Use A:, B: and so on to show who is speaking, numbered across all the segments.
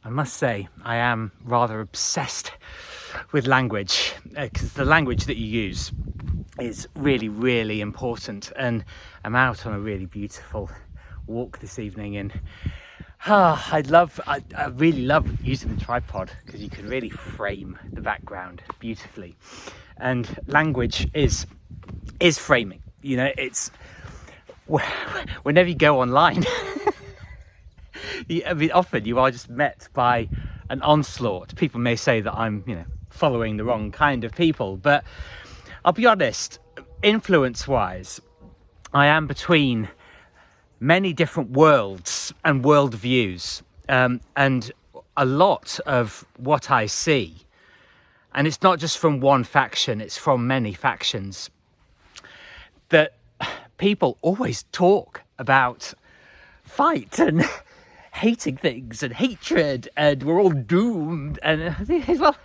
A: I must say I am rather obsessed with language, because the language that you use is really, really important. And I'm out on a really beautiful walk this evening, and I really love using the tripod because you can really frame the background beautifully. And language is framing. You know, it's whenever you go online, often you are just met by an onslaught. People may say that I'm, following the wrong kind of people, but I'll be honest, influence-wise, I am between many different worlds and worldviews, and a lot of what I see, and it's not just from one faction, it's from many factions, that people always talk about fight and hating things and hatred, and we're all doomed, and well,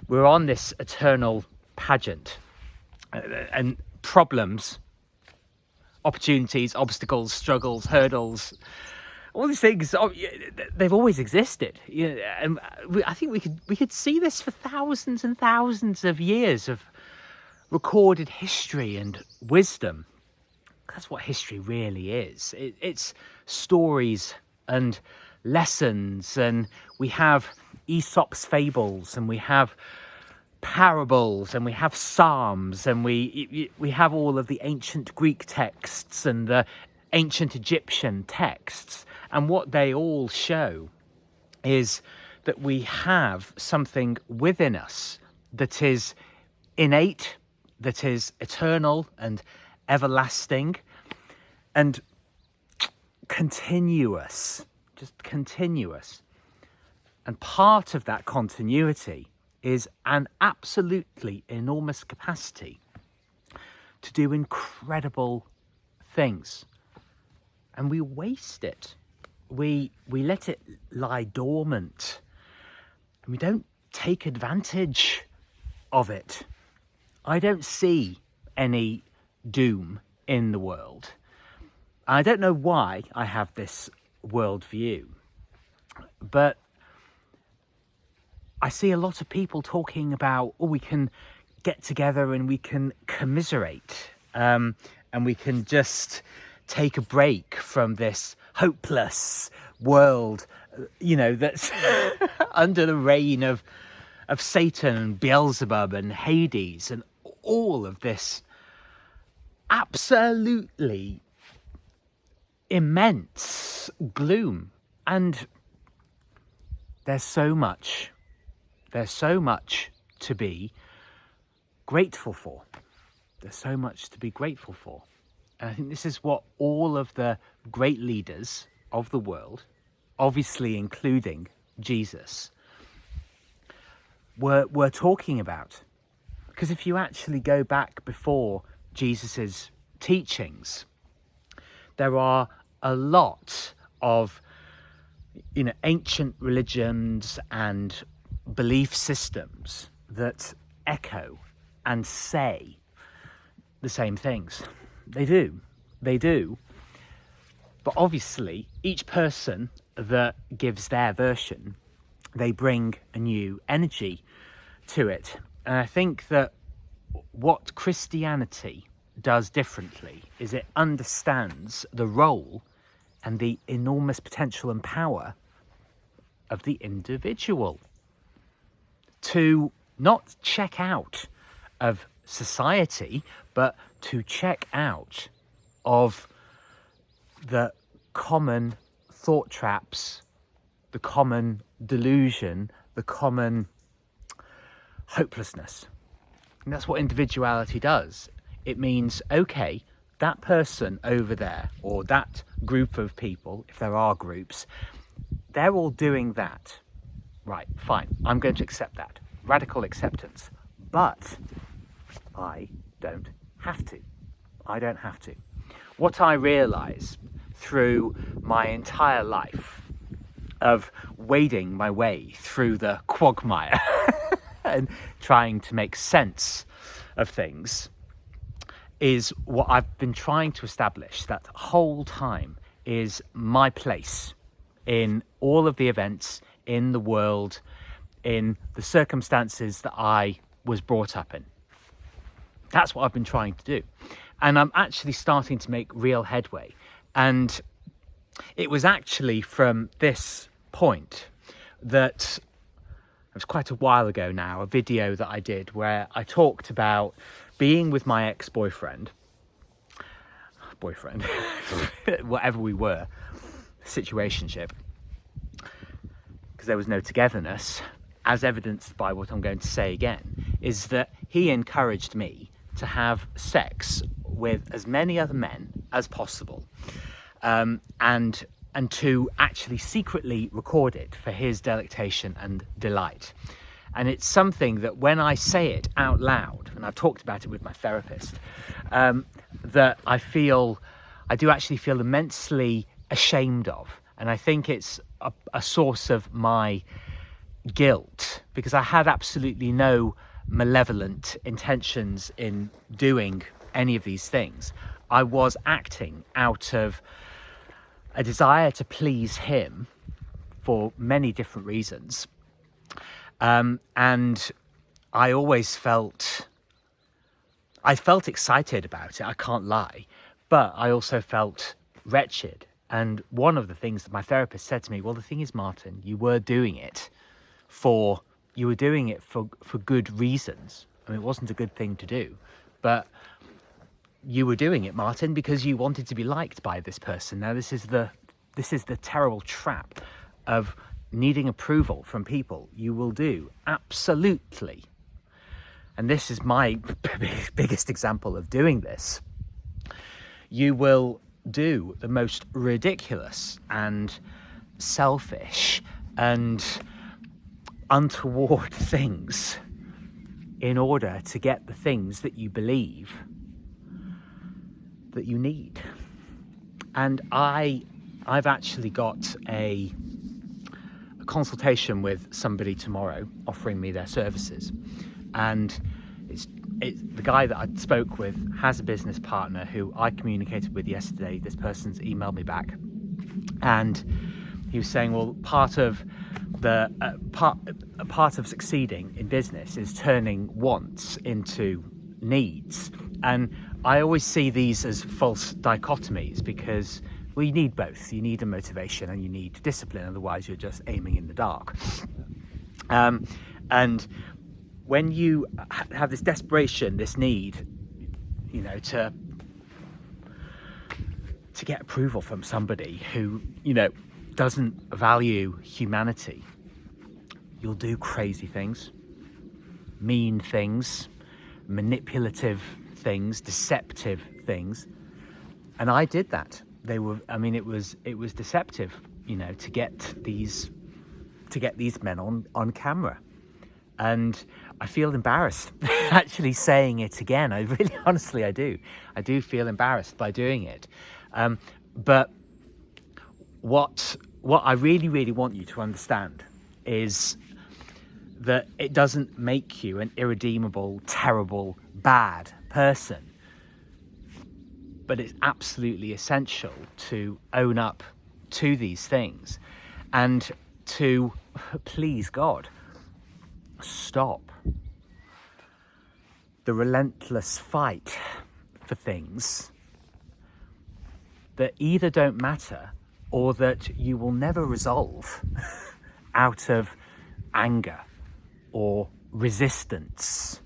A: we're on this eternal pageant, and problems, opportunities, obstacles, struggles, hurdles, all these things, they've always existed. And I think we could see this for thousands and thousands of years of recorded history and wisdom. That's what history really is. It's stories and lessons, and we have Aesop's fables, and we have parables, and we have psalms, and we have all of the ancient Greek texts and the ancient Egyptian texts, and what they all show is that we have something within us that is innate, that is eternal and everlasting and continuous, just continuous. And part of that continuity is an absolutely enormous capacity to do incredible things. And we waste it. We let it lie dormant. And we don't take advantage of it. I don't see any doom in the world. I don't know why I have this worldview, but I see a lot of people talking about, we can get together and we can commiserate, and we can just take a break from this hopeless world, that's under the reign of Satan and Beelzebub and Hades and all of this absolutely immense gloom. And there's so much to be grateful for. There's so much to be grateful for. And I think this is what all of the great leaders of the world, obviously including Jesus, were talking about. Because if you actually go back before Jesus's teachings, there are a lot of ancient religions and belief systems that echo and say the same things. They do. But obviously, each person that gives their version, they bring a new energy to it. And I think that what Christianity does differently is it understands the role and the enormous potential and power of the individual to not check out of society, but to check out of the common thought traps, the common delusion, the common hopelessness. And that's what individuality does. It means, okay, that person over there, or that group of people, if there are groups, they're all doing that. Right, fine, I'm going to accept that. Radical acceptance. But I don't have to. What I realise through my entire life of wading my way through the quagmire and trying to make sense of things is what I've been trying to establish that whole time is my place in all of the events in the world, in the circumstances that I was brought up in. That's what I've been trying to do. And I'm actually starting to make real headway. And it was actually from this point that, it was quite a while ago now, a video that I did where I talked about being with my ex-boyfriend, whatever we were, situationship, because there was no togetherness, as evidenced by what I'm going to say again, is that he encouraged me to have sex with as many other men as possible, and to actually secretly record it for his delectation and delight. And it's something that when I say it out loud, and I've talked about it with my therapist, that I do actually feel immensely ashamed of. And I think it's a source of my guilt, because I had absolutely no malevolent intentions in doing any of these things. I was acting out of a desire to please him for many different reasons. And I always felt excited about it, I can't lie, but I also felt wretched. And one of the things that my therapist said to me, well, the thing is, Martin, you were doing it for good reasons. I mean, it wasn't a good thing to do, but you were doing it, Martin, because you wanted to be liked by this person. Now, this is the terrible trap of needing approval from people. You will do absolutely, and this is my biggest example of doing this, you will do the most ridiculous and selfish and untoward things in order to get the things that you believe that you need. And I've actually got a consultation with somebody tomorrow offering me their services, and it's the guy that I spoke with has a business partner who I communicated with yesterday. This person's emailed me back, and he was saying, well, part of succeeding in business is turning wants into needs. And I always see these as false dichotomies, because you need both. You need a motivation and you need discipline, otherwise you're just aiming in the dark. And when you have this desperation, this need, to get approval from somebody who, doesn't value humanity, you'll do crazy things, mean things, manipulative things, deceptive things. And I did that. It was deceptive, to get these men on camera. And I feel embarrassed actually saying it again. I really, honestly, I do feel embarrassed by doing it. But what I really, really want you to understand is that it doesn't make you an irredeemable, terrible, bad person. But it's absolutely essential to own up to these things and to, please God, stop the relentless fight for things that either don't matter or that you will never resolve out of anger or resistance.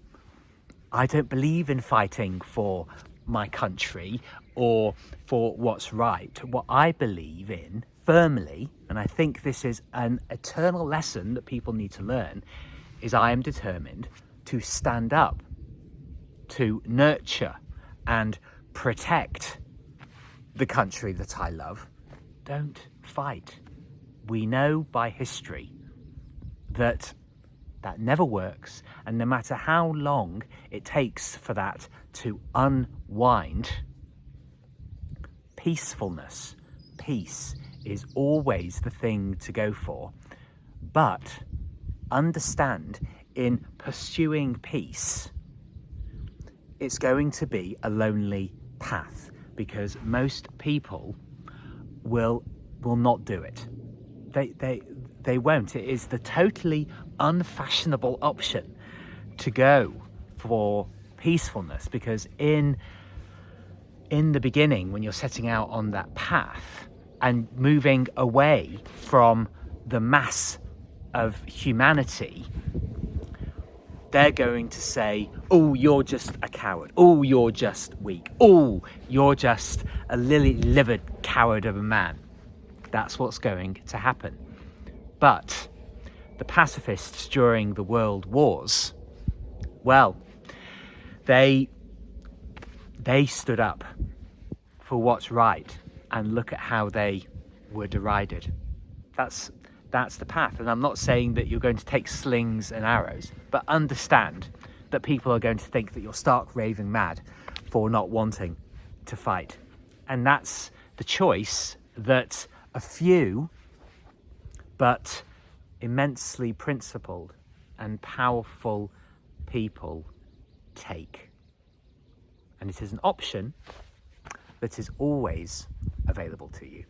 A: I don't believe in fighting for my country or for what's right. What I believe in firmly, and I think this is an eternal lesson that people need to learn, is I am determined to stand up, to nurture and protect the country that I love. Don't fight. We know by history that never works, and no matter how long it takes for that to unwind, peacefulness, peace is always the thing to go for. But understand, in pursuing peace, it's going to be a lonely path, because most people will not do it. they won't. It is the totally unfashionable option to go for peacefulness, because in the beginning, when you're setting out on that path and moving away from the mass of humanity, they're going to say, oh, you're just a coward. Oh, you're just weak. Oh, you're just a lily-livered coward of a man. That's what's going to happen. But the pacifists during the world wars, well, they stood up for what's right, and look at how they were derided. That's the path. And I'm not saying that you're going to take slings and arrows, but understand that people are going to think that you're stark raving mad for not wanting to fight. And that's the choice that a few but immensely principled and powerful people take. And it is an option that is always available to you.